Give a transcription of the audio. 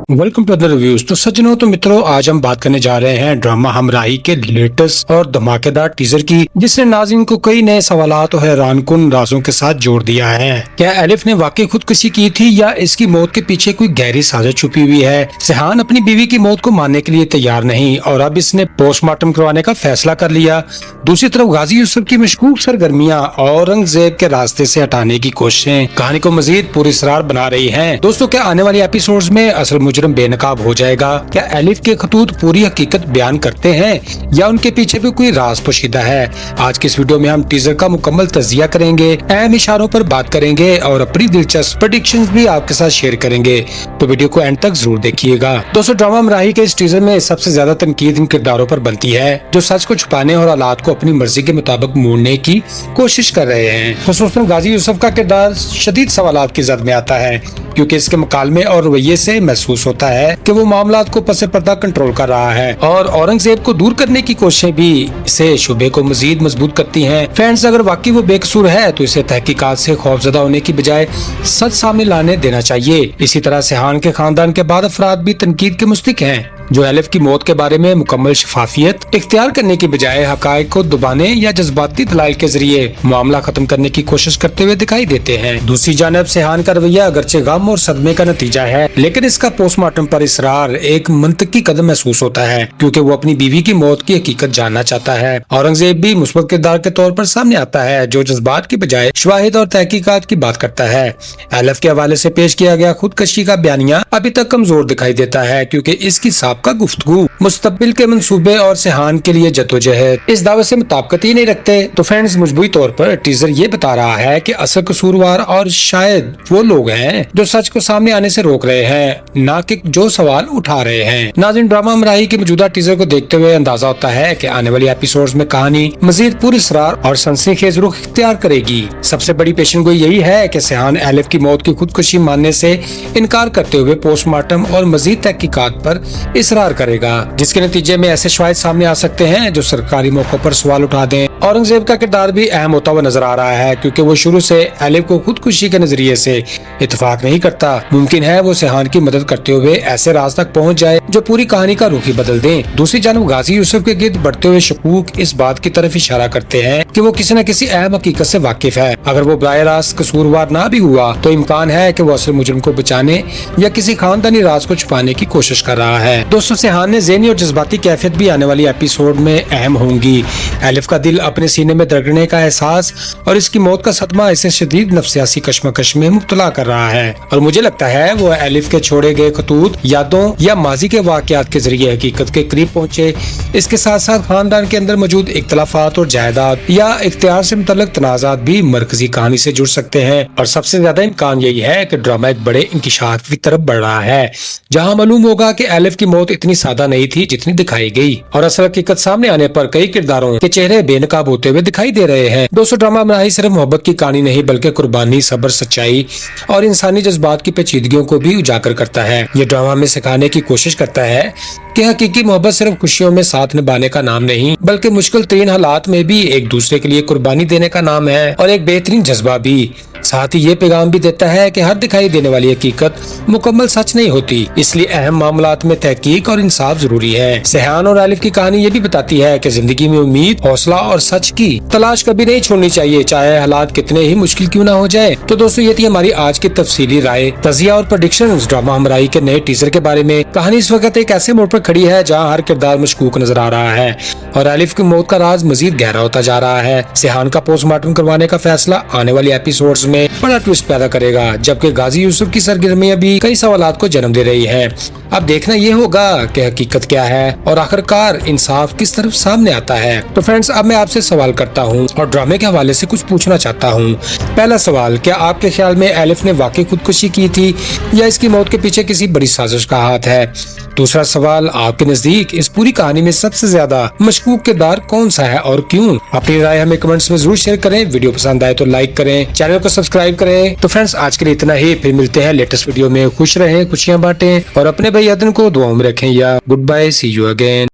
Welcome to the reviews. तो सज्जनों तो मित्रों, आज हम बात करने जा रहे हैं ड्रामा हमराही के लेटेस्ट और धमाकेदार टीजर की, जिसने नाज़रीन को कई नए सवालात और हैरानकुन राजों के साथ जोड़ दिया है। क्या एलिफ ने वाकई खुदकुशी की थी या इसकी मौत के पीछे कोई गहरी साजिश छुपी हुई है? सेहान अपनी बीवी की मौत को मानने के लिए तैयार नहीं और अब इसने पोस्टमार्टम करवाने का फैसला कर लिया। दूसरी तरफ गाजी यूसुफ की मशकूक सरगर्मियां औरंगजेब के रास्ते से हटाने की कोशिशें कहानी को मजीद पुरअसरार बना रही है। दोस्तों, क्या आने वाले एपिसोड्स में असल मुजरिम बेनकाब हो जाएगा? क्या एलिफ के खतूत पूरी हकीकत बयान करते हैं या उनके पीछे भी कोई राज पोशीदा है? आज की इस वीडियो में हम टीजर का मुकम्मल तजिया करेंगे, अहम इशारों पर बात करेंगे और अपनी दिलचस्प प्रेडिक्शंस भी आपके साथ शेयर करेंगे। तो वीडियो को एंड तक जरूर देखिएगा। दोस्तों, ड्रामा हमराही के इस टीजर में सबसे ज्यादा तनकीद इन किरदारों पर बनती है जो सच को छुपाने और हालात को अपनी मर्जी के मुताबिक मोड़ने की कोशिश कर रहे हैं। खुसूसन गाजी यूसुफ का किरदार शदीद सवालात की जद में आता है, क्योंकि इसके मुकालमे और रवैये से महसूस होता है कि वो मामलात को पसे पर्दा कंट्रोल कर रहा है और औरंगजेब को दूर करने की कोशिशें भी इसे शुबे को मजीद मजबूत करती हैं। फ्रेंड्स, अगर वाकई वो बेकसूर है तो इसे तहकीकात से खौफजदा होने की बजाय सच सामने लाने देना चाहिए। इसी तरह सेहान के खानदान के बाद अफराद भी तनकीद के मुस्तहिक हैं, जो एलिफ की मौत के बारे में मुकम्मल शफाफियत इख्तियार करने की बजाय हकायक को दबाने या जज्बाती दलाइल के जरिए मामला खत्म करने की कोशिश करते हुए दिखाई देते हैं। दूसरी जानब सेहान का रवैया अगरचे गम और सदमे का नतीजा है, लेकिन इसका पोस्टमार्टम पर इसरार एक मंतकी कदम महसूस होता है, क्योंकि वो अपनी बीवी की मौत की हकीकत जानना चाहता है। औरंगजेब भी मुस्बत किरदार के तौर पर सामने आता है, जो जज्बात की बजाय शवाहिद और तहकीकात की बात करता है। एलिफ के हवाले से पेश किया गया खुदकशी का बयानिया अभी तक कमजोर दिखाई देता है, क्योंकि इसकी का गुफ्तगू मुस्तकबिल के मंसूबे और सेहान के लिए जद्दोजहद इस दावे से मुताबिकत ही नहीं रखते। तो फ्रेंड्स, मजबूरी तौर पर टीजर ये बता रहा है कि असल कसूरवार और शायद वो लोग हैं जो सच को सामने आने से रोक रहे हैं, ना कि जो सवाल उठा रहे हैं। नाज़रीन, ड्रामा हमराही के मौजूदा टीजर को देखते हुए अंदाजा होता है कि आने वाली एपिसोड्स में कहानी मजीद पुरअसरार और सनसनीखेज रुख इख्तियार करेगी। सबसे बड़ी पेशेनगोई यही है कि सेहान एलिफ की मौत की खुदकुशी मानने से इनकार करते हुए पोस्टमार्टम और मजीद तहकीकात पर इसरार करेगा, जिसके नतीजे में ऐसे शवाहिद सामने आ सकते हैं जो सरकारी मौकों पर सवाल उठा दें। औरंगजेब का किरदार भी अहम होता हुआ नजर आ रहा है, क्योंकि वो शुरू से एलिफ को खुदकुशी के नजरिए से इत्तेफाक नहीं करता। मुमकिन है वो सेहान की मदद करते हुए ऐसे राज तक पहुंच जाए जो पूरी कहानी का रुख ही बदल दें। दूसरी जानब गाजी यूसुफ के गिर्द बढ़ते हुए शकूक इस बात की तरफ इशारा करते हैं कि वो किसी न किसी अहम हकीकत से वाकिफ है। अगर वो बराह रास्त कसूरवार ना भी हुआ तो इम्कान है कि वो असल मुजरिम को बचाने या किसी खानदानी राज को छुपाने की कोशिश कर रहा है। दोस्तों, सेहान ने ज़हनी और जज्बाती कैफियत भी आने वाली एपिसोड में अहम होंगी। एलिफ का दिल अपने सीने में दरकने का एहसास और इसकी मौत का सदमा इसे शदीद नफ्सियासी कश्मकश में मुब्तला कर रहा है, और मुझे लगता है वो एलिफ के छोड़े गए खतूत, यादों या माजी के वाकयात के जरिए हकीकत के करीब पहुंचे। इसके साथ साथ खानदान के अंदर मौजूद इख्तलाफात और जायदाद या इख्तियार से मुतल्लिक तनाज़ात भी मरकजी कहानी से जुड़ सकते हैं। और सबसे ज्यादा इम्कान यही है कि ड्रामा एक बड़े इंकिशाफ की तरफ बढ़ रहा है, जहाँ मालूम होगा कि एलिफ की मौत इतनी सादा नहीं थी जितनी दिखाई गई, और असल हकीकत सामने आने पर कई किरदारों के चेहरे बेनकाब होते हुए दिखाई दे रहे हैं। दोस्तों, ड्रामा हमराही सिर्फ मोहब्बत की कहानी नहीं बल्कि कुर्बानी, सब्र, सच्चाई और इंसानी जज्बात की पेचीदगियों को भी उजागर करता है। ये ड्रामा में सिखाने की कोशिश करता है कि हकीकी मोहब्बत सिर्फ खुशियों में साथ निभाने का नाम नहीं, बल्कि मुश्किल तरीन हालात में भी एक दूसरे के लिए कुर्बानी देने का नाम है, और एक बेहतरीन जज्बा भी। साथ ही ये पैगाम भी देता है कि हर दिखाई देने वाली हकीकत मुकम्मल सच नहीं होती, इसलिए अहम मामलात में तहकीक और इंसाफ जरूरी है। सेहान और एलिफ की कहानी ये भी बताती है कि जिंदगी में उम्मीद, हौसला और सच की तलाश कभी नहीं छोड़नी चाहिए, चाहे हालात कितने ही मुश्किल क्यों ना हो जाए। तो दोस्तों, ये थी हमारी आज की तफसीली राय, तजिया और प्रेडिक्शंस ड्रामा हमराही के नए टीजर के बारे में। कहानी इस वक्त एक ऐसे मोड़ पर खड़ी है जहाँ हर किरदार मशकूक नजर आ रहा है और एलिफ की मौत का राज मजीद गहरा होता जा रहा है। सेहान का पोस्टमार्टम करवाने का फैसला आने वाली एपिसोड्स में बड़ा ट्विस्ट पैदा करेगा, जबकि गाजी यूसुफ की सरगर्मियां भी कई सवालात को जन्म दे रही है। अब देखना ये होगा कि हकीकत क्या है और आखिरकार इंसाफ किस तरफ सामने आता है। तो फ्रेंड्स, अब मैं आपसे सवाल करता हूँ और ड्रामे के हवाले से कुछ पूछना चाहता हूँ। पहला सवाल, क्या आपके ख्याल में एलिफ ने वाकई खुदकुशी की थी या इसकी मौत के पीछे किसी बड़ी साजिश का हाथ है? दूसरा सवाल, आपके नजदीक इस पूरी कहानी में सबसे ज्यादा मशकूक किरदार कौन सा है और क्यों? अपनी राय हमें कमेंट्स में जरूर शेयर करें। वीडियो पसंद आए तो लाइक करें, चैनल को सब्सक्राइब करें। तो फ्रेंड्स, आज के लिए इतना ही, फिर मिलते हैं लेटेस्ट वीडियो में। खुश रहें, खुशियां बांटें और अपने भाई को दुआओं में रखें। या goodbye, see you again.